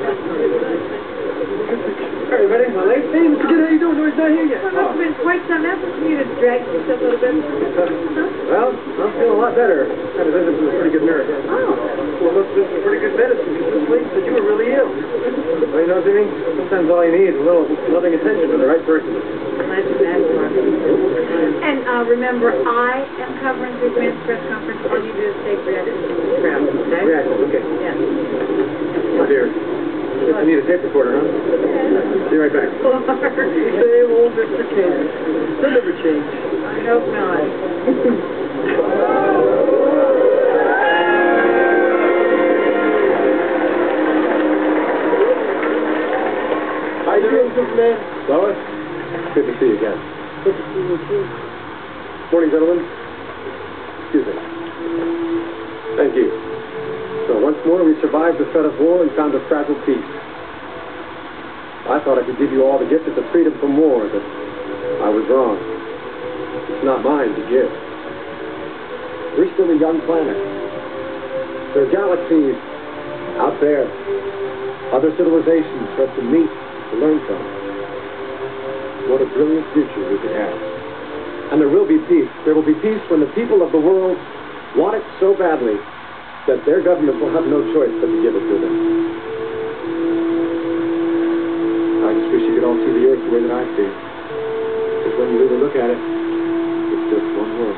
Hey, ready? My late? Hey, Mr. Kid, how you doing? No, he's not here yet. Well, must have been quite some effort for you to drag yourself a little bit. Well, I'm feeling a lot better. Had a visit from a pretty good nurse. Oh. Well, look, this is some pretty good medicine, because this lady said you were really ill. Well, you know, Jimmy, sometimes all you need is a little loving attention from the right person. Glad to that, Mark. And remember, I am covering through Grant's press conference. All you do is take reactions from the crowd, okay? Reactions, okay. Yes. Oh, dear. I need a tape recorder, huh? Be right back. Same old Mr. King. They'll never change. I hope not. How you doing, Superman? Lois? Good to see you again. Good to see you, too. Morning, gentlemen. Excuse me. Thank you. So once more, we survived the threat of war and found a fragile peace. I thought I could give you all the gift of the freedom from war, but I was wrong. It's not mine to give. We're still a young planet. There are galaxies out there, other civilizations for us to meet, to learn from. What a brilliant future we could have. And there will be peace. There will be peace when the people of the world want it so badly that their government will have no choice but to give it to them. I just wish you could all see the earth the way that I see it. Because when you really look at it, it's just one world.